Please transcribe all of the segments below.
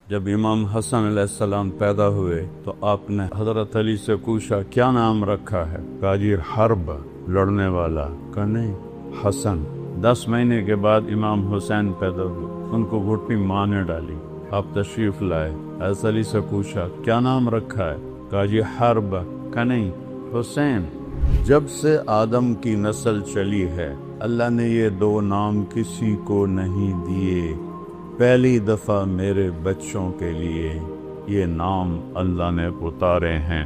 جب امام حسن علیہ السلام پیدا ہوئے تو آپ نے حضرت علی سے پوچھا کیا نام رکھا ہے؟ کہا جی حرب، لڑنے والا۔ کہا نہیں، حسن۔ 10 مہینے کے بعد امام حسین پیدا ہوئے، ان کو گھٹنی ماں نے ڈالی، آپ تشریف لائے، حضرت علی سے پوچھا کیا نام رکھا ہے؟ کہا جی حرب۔ کہا نہیں، حسین۔ جب سے آدم کی نسل چلی ہے اللہ نے یہ 2 نام کسی کو نہیں دیے، پہلی دفعہ میرے بچوں کے لیے یہ نام اللہ نے اتارے ہیں،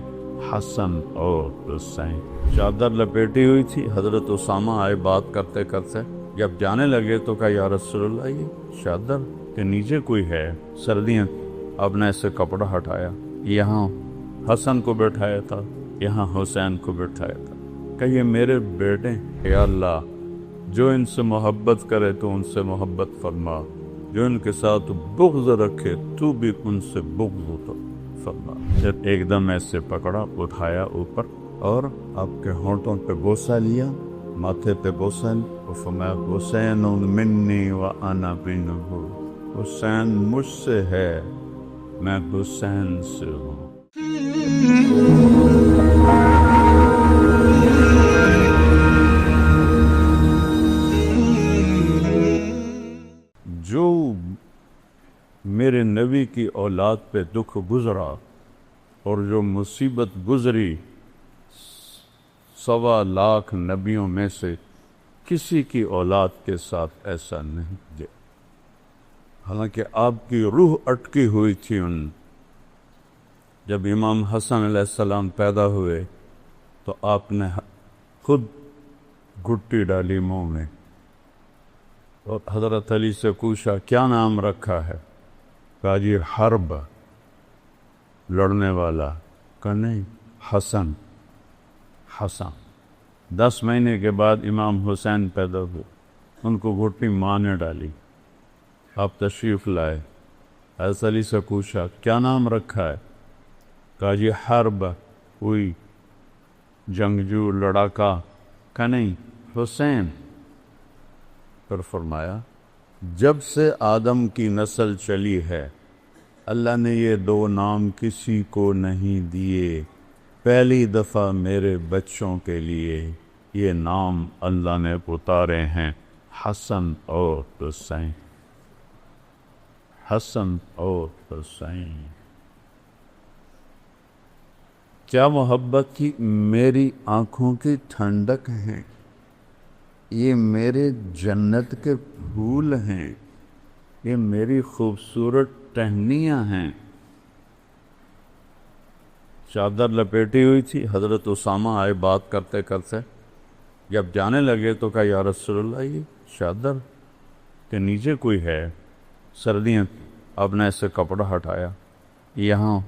حسن اور حسین۔ چادر لپیٹی ہوئی تھی، حضرت اسامہ آئے بات کرتے کرتے، جب جانے لگے تو کہا یا رسول اللہ یہ چادر کے نیچے کوئی ہے، سردیاں۔ اب نے ایسے کپڑا ہٹایا، یہاں حسن کو بٹھایا تھا، یہاں حسین کو بٹھایا تھا، کہ یہ میرے بیٹے، یا اللہ جو ان سے محبت کرے تو ان سے محبت فرما، جو ان کے ساتھ بغض رکھے تو بھی ان سے بغض فرما۔ پھر ایک دم ایسے پکڑا، اٹھایا اوپر اور آپ کے ہونٹوں پہ بوسہ لیا، ماتھے پہ بوسہ، اور فرمایا حسین منی وانا منہ، حسین مجھ سے ہے میں حسین سے ہوں۔ جو میرے نبی کی اولاد پہ دکھ گزرا اور جو مصیبت گزری، 1.25 لاکھ نبیوں میں سے کسی کی اولاد کے ساتھ ایسا نہیں ہے، حالانکہ آپ کی روح اٹکی ہوئی تھی۔ جب امام حسن علیہ السلام پیدا ہوئے تو آپ نے خود گھٹی ڈالی منہ میں اور حضرت علی سے پوچھا کیا نام رکھا ہے؟ کہا جی حرب، لڑنے والا۔ کہا نہیں، حسن۔ حسن۔ 10 مہینے کے بعد امام حسین پیدا ہوئے، ان کو گھٹنی ماں نے ڈالی، آپ تشریف لائے، حضرت علی سے پوچھا کیا نام رکھا ہے؟ کہا جی حرب، ہوئی جنگجو، لڑاکا۔ کہا نہیں، حسین۔ پھر فرمایا جب سے آدم کی نسل چلی ہے اللہ نے یہ 2 نام کسی کو نہیں دیے، پہلی دفعہ میرے بچوں کے لیے یہ نام اللہ نے اتارے ہیں، حسن اور حسین۔ حسن اور حسین۔ کیا محبت کی میری آنکھوں کی ٹھنڈک ہیں، یہ میرے جنت کے پھول ہیں، یہ میری خوبصورت ٹہنیاں ہیں۔ چادر لپیٹی ہوئی تھی، حضرت اسامہ آئے بات کرتے کرتے، جب جانے لگے تو کہا یا رسول اللہ یہ چادر کے نیچے کوئی ہے، سردیاں۔ اب نے ایسے کپڑا ہٹایا، یہاں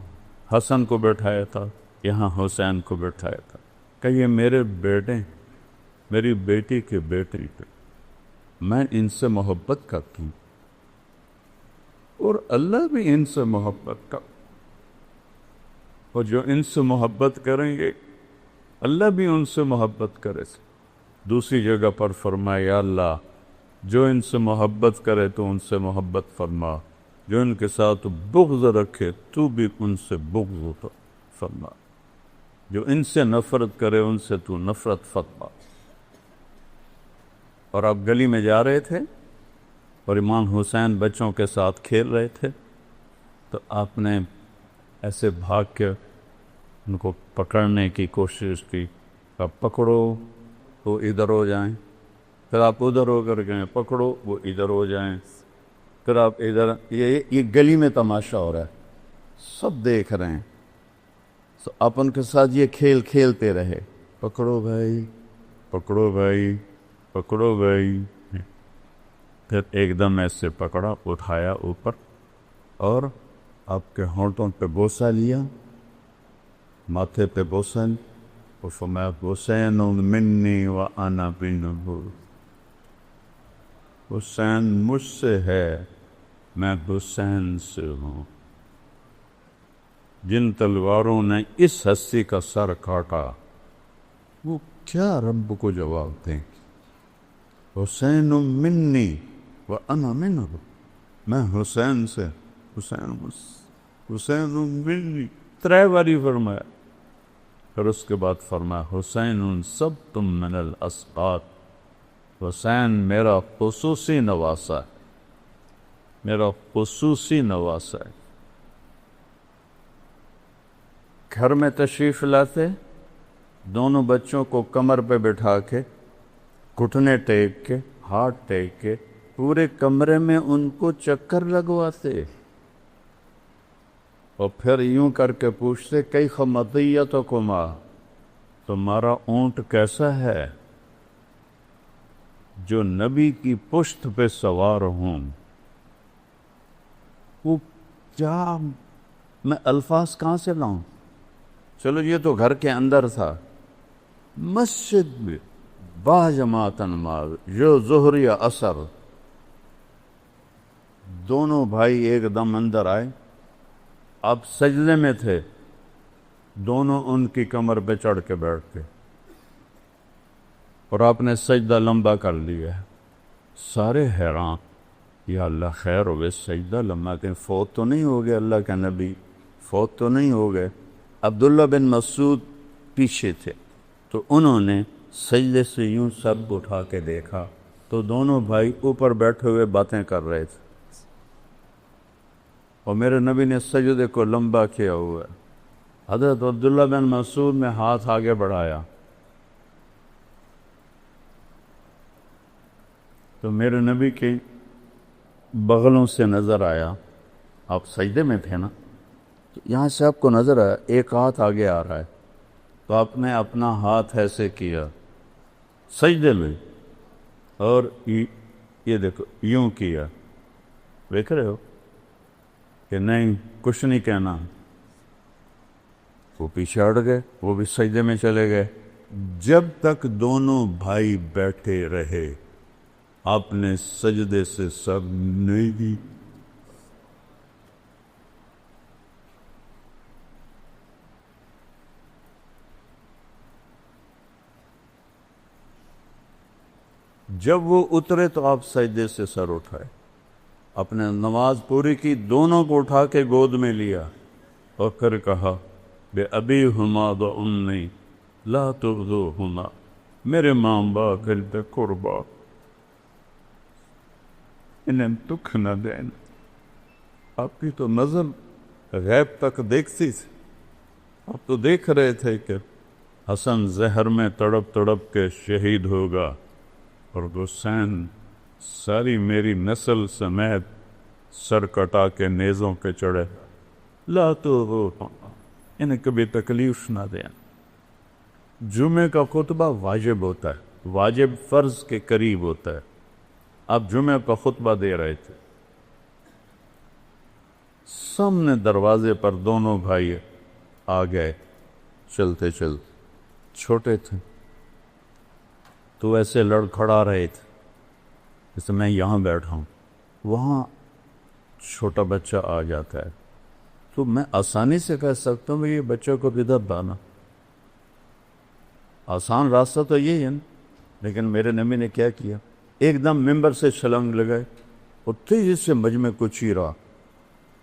حسن کو بٹھایا تھا، یہاں حسین کو بٹھایا تھا، کہ یہ میرے بیٹے، میری بیٹی کے بیٹے، میں ان سے محبت کرتی ہوں اور اللہ بھی ان سے محبت کر، اور جو ان سے محبت کریں گے اللہ بھی ان سے محبت کرے۔ دوسری جگہ پر فرمایا یا اللہ جو ان سے محبت کرے تو ان سے محبت فرما، جو ان کے ساتھ بغض رکھے تو بھی ان سے بغض فرما، جو ان سے نفرت کرے ان سے تو نفرت فرما۔ اور آپ گلی میں جا رہے تھے اور امام حسین بچوں کے ساتھ کھیل رہے تھے تو آپ نے ایسے بھاگ کے ان کو پکڑنے کی کوشش کی، آپ پکڑو تو ادھر ہو جائیں، پھر آپ ادھر ہو کر گئے، پکڑو وہ ادھر ہو جائیں، پھر آپ ادھر، یہ گلی میں تماشا ہو رہا ہے، سب دیکھ رہے ہیں، تو آپ ان کے ساتھ یہ کھیل کھیلتے رہے، پکڑو بھائی، پکڑو بھائی، پکڑو بھائی۔ پھر ایک دم ایسے پکڑا، اٹھایا اوپر اور آپ کے ہونٹوں پہ بوسہ لیا، ماتھے پہ بوسہ، اور فرمایا حسین منی وانا منہ، حسین مجھ سے ہے میں حسین سے ہوں۔ جن تلواروں نے اس ہستی کا سر کاٹا وہ کیا رب کو جواب دیں؟ حسین منی وانا منہ، میں حسین سے حسین منی 3 باری فرمایا. پھر اس کے بعد فرمایا حسین سب تم من الاسقاط، حسین میرا خصوصی نواسا ہے، میرا خصوصی نواسا ہے. گھر میں تشریف لاتے، دونوں بچوں کو کمر پہ بٹھا کے، گھٹنے ٹیک کے، ہاتھ ٹیک کے، پورے کمرے میں ان کو چکر لگواتے، اور پھر یوں کر کے پوچھتے کیف مطیتکما، تمہارا اونٹ کیسا ہے جو نبی کی پشت پہ سوار ہوں. وہ کیا، میں الفاظ کہاں سے لاؤں؟ چلو یہ تو گھر کے اندر تھا. مسجد میں باجماعت نماز، جو ظہر یا عصر، دونوں بھائی ایک دم اندر آئے. اب سجدے میں تھے، دونوں ان کی کمر پہ چڑھ کے بیٹھ کے، اور آپ نے سجدہ لمبا کر لیا ہے. سارے حیران، یا اللہ خیر ہو گئے، سجدہ لمبا کہ فوت تو نہیں ہو گئے اللہ کا نبی، فوت تو نہیں ہو گئے. عبداللہ بن مسعود پیچھے تھے، تو انہوں نے سجدے سے یوں سر اٹھا کے دیکھا تو دونوں بھائی اوپر بیٹھے ہوئے باتیں کر رہے تھے، اور میرے نبی نے سجدے کو لمبا کیا ہوا ہے. حضرت عبداللہ بن مسعود نے ہاتھ آگے بڑھایا تو میرے نبی کے بغلوں سے نظر آیا، آپ سجدے میں تھے نا، تو یہاں سے آپ کو نظر آیا ایک ہاتھ آگے آ رہا ہے، تو آپ نے اپنا ہاتھ ایسے کیا سجدے میں، اور یہ دیکھو یوں کیا. دیکھ رہے ہو کہ نہیں کچھ نہیں کہنا. وہ پیچھے ہٹ گئے، وہ بھی سجدے میں چلے گئے. جب تک دونوں بھائی بیٹھے رہے آپ نے سجدے سے سر نہیں دی. جب وہ اترے تو آپ سجدے سے سر اٹھائے، اپنے نماز پوری کی، دونوں کو اٹھا کے گود میں لیا، اور پھر کہا بے ابی ہما و امی لا تغزوہما، میرے ماں باپ پہ قربا، انہیں دکھ نہ دینا. آپ کی تو نظر غیب تک دیکھتی تھی، آپ تو دیکھ رہے تھے کہ حسن زہر میں تڑپ تڑپ کے شہید ہوگا، اور حسین ساری میری نسل سمیت سر کٹا کے نیزوں پہ چڑھے. لا تو انہیں کبھی تکلیف نہ دیں. جمعے کا خطبہ واجب ہوتا ہے، واجب فرض کے قریب ہوتا ہے. آپ جمعہ کا خطبہ دے رہے تھے، سامنے دروازے پر دونوں بھائی آ گئے چلتے چلتے، چھوٹے تھے تو ایسے لڑکھڑا رہے تھے جیسے میں یہاں بیٹھا ہوں، وہاں چھوٹا بچہ آ جاتا ہے تو میں آسانی سے کہہ سکتا ہوں یہ بچہ کو ادھر لانا، آسان راستہ تو یہی ہے نا. لیکن میرے نبی نے کیا کیا، ایک دم ممبر سے چھلنگ لگائے اور تیزی سے مجمع کو چیرا.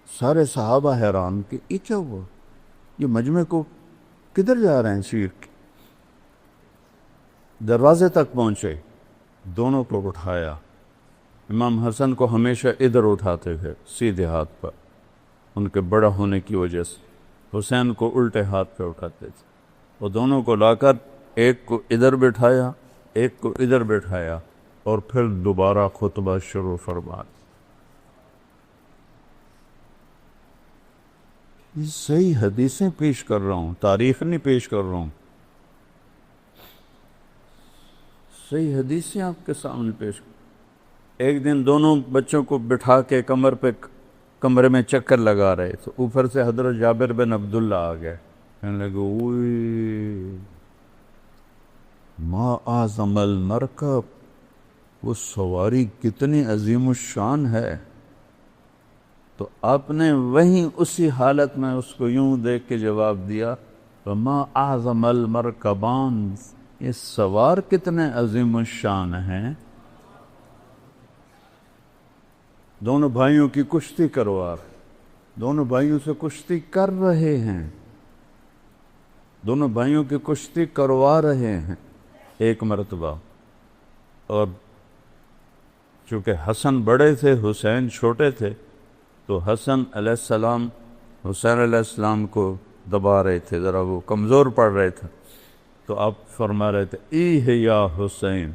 سارے صحابہ حیران کہ یہ کیا ہوا، یہ مجمع کو کدھر جا رہے ہیں چیر کے. دروازے تک پہنچے، دونوں کو اٹھایا. امام حسن کو ہمیشہ ادھر اٹھاتے تھے سیدھے ہاتھ پر، ان کے بڑا ہونے کی وجہ سے. حسین کو الٹے ہاتھ پہ اٹھاتے تھے. وہ دونوں کو لا کر ایک کو ادھر بٹھایا، ایک کو ادھر بٹھایا، اور پھر دوبارہ خطبہ شروع فرمایا. یہ صحیح حدیثیں پیش کر رہا ہوں، تاریخ نہیں پیش کر رہا ہوں، صحیح حدیثیں آپ کے سامنے پیش کر. ایک دن دونوں بچوں کو بٹھا کے کمر پہ کمرے میں چکر لگا رہے تو اوپر سے حضرت جابر بن عبداللہ آ گئے، کہنے لگے اوئے ما اعظم المرکب، وہ سواری کتنی عظیم الشان ہے. تو آپ نے وہیں اسی حالت میں اس کو یوں دیکھ کے جواب دیا ما اعظم المرکبان، یہ سوار کتنے عظیم الشان ہیں. دونوں بھائیوں کی کشتی کروا رہے، دونوں بھائیوں سے کشتی کر رہے ہیں، دونوں بھائیوں کی کشتی کروا رہے ہیں ایک مرتبہ، اور چونکہ حسن بڑے تھے حسین چھوٹے تھے، تو حسن علیہ السلام حسین علیہ السلام کو دبا رہے تھے، ذرا وہ کمزور پڑ رہے تھے، تو آپ فرما رہے تھے ایہ یا حسین،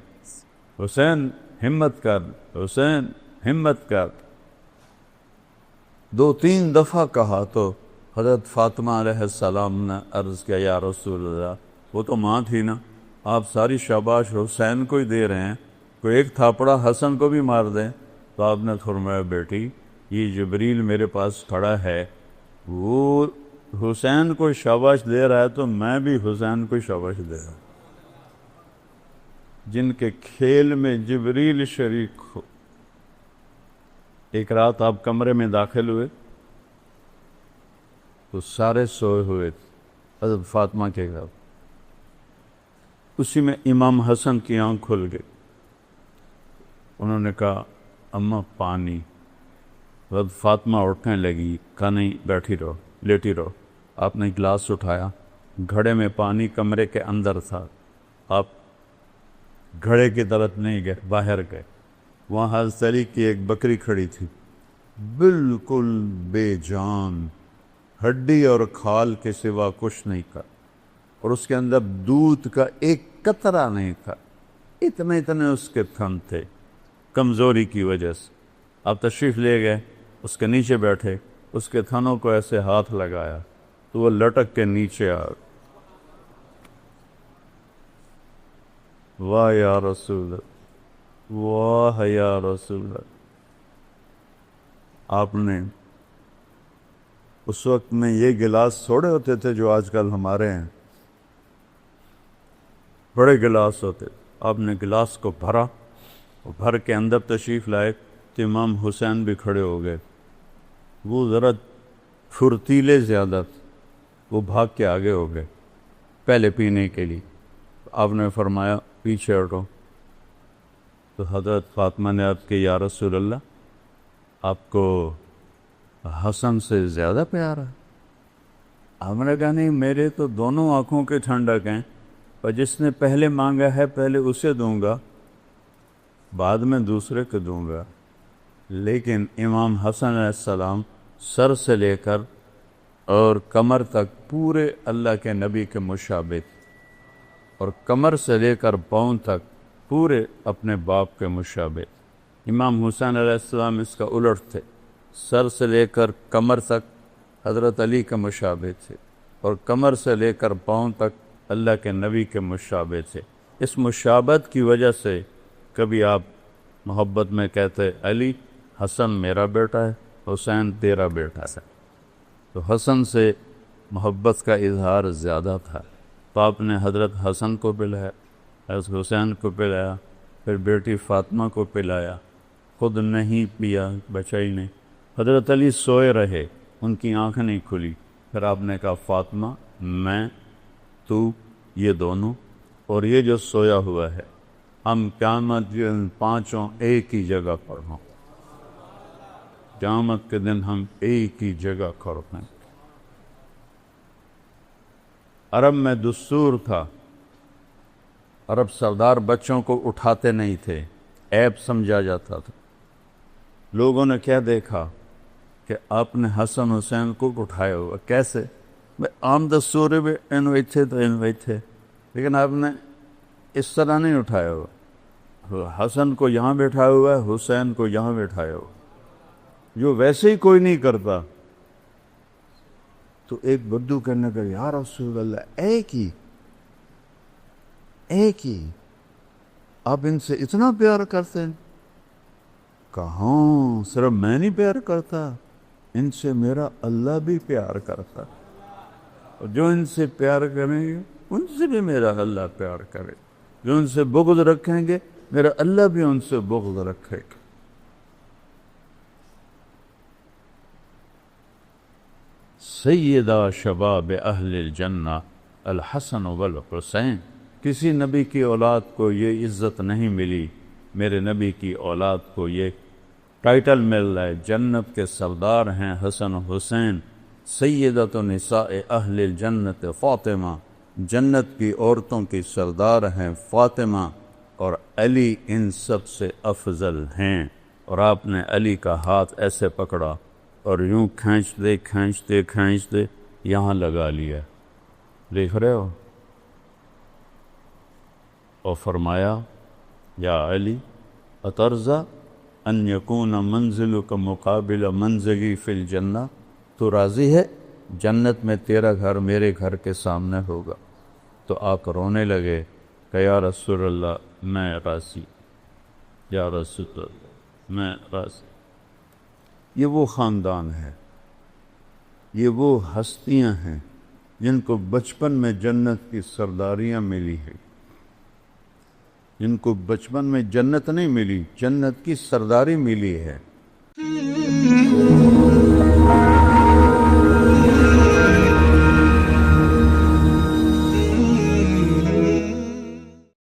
حسین ہمت کر، حسین ہمت کر۔ 2-3 دفعہ کہا تو حضرت فاطمہ علیہ السلام نے عرض کیا یا رسول اللہ، وہ تو ماں تھی نا، آپ ساری شاباش حسین کو ہی دے رہے ہیں، کوئی ایک تھاپڑا حسن کو بھی مار دیں۔ تو آپ نے فرمایا بیٹی یہ جبریل میرے پاس کھڑا ہے، وہ حسین کو شاباش دے رہا ہے تو میں بھی حسین کو شاباش دے رہا ہوں۔ جن کے کھیل میں جبریل شریک ہو۔ ایک رات آپ کمرے میں داخل ہوئے تو سارے سوئے ہوئے تھے حضرت فاطمہ کے گھر، اسی میں امام حسن کی آنکھ کھل گئی، انہوں نے کہا اماں پانی۔ حضرت فاطمہ اٹھنے لگی، کہا نہیں بیٹھی رہو، لیٹی رہو۔ آپ نے گلاس اٹھایا، گھڑے میں پانی کمرے کے اندر تھا، آپ گھڑے کی طرف نہیں گئے، باہر گئے، وہاں حضرت علی کی ایک بکری کھڑی تھی، بالکل بے جان، ہڈی اور کھال کے سوا کچھ نہیں تھا، اور اس کے اندر دودھ کا ایک قطرہ نہیں تھا، اتنے اس کے تھن تھے کمزوری کی وجہ سے۔ آپ تشریف لے گئے، اس کے نیچے بیٹھے، اس کے تھنوں کو ایسے ہاتھ لگایا تو وہ لٹک کے نیچے آ گئے۔ واہ یا رسول اللہ، واہ یا رسول اللہ۔ آپ نے اس وقت میں یہ گلاس تھوڑے ہوتے تھے جو آج کل ہمارے ہیں، بڑے گلاس ہوتے، آپ نے گلاس کو بھرا، اور بھر کے اندر تشریف لائے تو امام حسین بھی کھڑے ہو گئے، وہ ذرا پھرتیلے زیادہ تھے، وہ بھاگ کے آگے ہو گئے پہلے پینے کے لیے۔ آپ نے فرمایا پیچھے ہٹو، تو حضرت فاطمہ نے عرض کی یا رسول اللہ آپ کو حسن سے زیادہ پیار ہے؟ آپ نے کہا نہیں، میرے تو دونوں آنکھوں کے ٹھنڈک ہیں، اور جس نے پہلے مانگا ہے پہلے اسے دوں گا، بعد میں دوسرے کو دوں گا۔ لیکن امام حسن علیہ السلام سر سے لے کر اور کمر تک پورے اللہ کے نبی کے مشابہ تھے، اور کمر سے لے کر پاؤں تک پورے اپنے باپ کے مشابہ تھے۔ امام حسین علیہ السلام اس کا الٹ تھے، سر سے لے کر کمر تک حضرت علی کے مشابہ تھے، اور کمر سے لے کر پاؤں تک اللہ کے نبی کے مشابہ تھے۔ اس مشابہت کی وجہ سے کبھی آپ محبت میں کہتے علی حسن میرا بیٹا ہے، حسین تیرا بیٹا ہے، تو حسن سے محبت کا اظہار زیادہ تھا، تو آپ نے حضرت حسن کو پلایا، حضرت حسین کو پلایا، پھر بیٹی فاطمہ کو پلایا، خود نہیں پیا، بچا ہی نہیں۔ حضرت علی سوئے رہے، ان کی آنکھ نہیں کھلی، پھر آپ نے کہا فاطمہ میں، تو، یہ دونوں اور یہ جو سویا ہوا ہے، ہم قیامت کے دن پانچوں ایک ہی جگہ پر ہوں، قیامت کے دن ہم ایک ہی جگہ کھڑے ہیں۔ عرب میں دستور تھا، عرب سردار بچوں کو اٹھاتے نہیں تھے، عیب سمجھا جاتا تھا۔ لوگوں نے کیا دیکھا کہ آپ نے حسن حسین کو اٹھایا ہوا، کیسے؟ عام دستور بھی انوئی تھے تو انوئی تھے، لیکن آپ نے اس طرح نہیں اٹھایا ہوا، حسن کو یہاں بیٹھایا ہوا ہے، حسین کو یہاں بیٹھایا ہوا، جو ویسے ہی کوئی نہیں کرتا۔ تو ایک بدو کہنے کا یا رسول اللہ ایک ہی آپ ان سے اتنا پیار کرتے ہیں؟ کہاں صرف میں نہیں پیار کرتا، ان سے میرا اللہ بھی پیار کرتا، اور جو ان سے پیار کریں گے ان سے بھی میرا اللہ پیار کرے، جو ان سے بغض رکھیں گے میرا اللہ بھی ان سے بغض رکھے گا۔ سیدہ شباب اہل الجنہ الحسن والحسین، کسی نبی کی اولاد کو یہ عزت نہیں ملی، میرے نبی کی اولاد کو یہ ٹائٹل مل رہا ہے، جنت کے سردار ہیں حسن و حسین، سیدۃ نساء اہل الجنت فاطمہ، جنت کی عورتوں کی سردار ہیں فاطمہ، اور علی ان سب سے افضل ہیں۔ اور آپ نے علی کا ہاتھ ایسے پکڑا اور یوں کھینچتے یہاں لگا لیا، دیکھ رہے ہو، اور فرمایا یا علی اترضا ان یکون منزلک مقابل منزلی فی الجنہ، تو راضی ہے جنت میں تیرا گھر میرے گھر کے سامنے ہوگا؟ تو آپ رونے لگے کہ یا رسول اللہ میں راضی، یا رسول اللہ میں راضی۔ یہ وہ خاندان ہے، یہ وہ ہستیاں ہیں جن کو بچپن میں جنت کی سرداریاں ملی ہیں، جن کو بچپن میں جنت نہیں ملی، جنت کی سرداری ملی ہے۔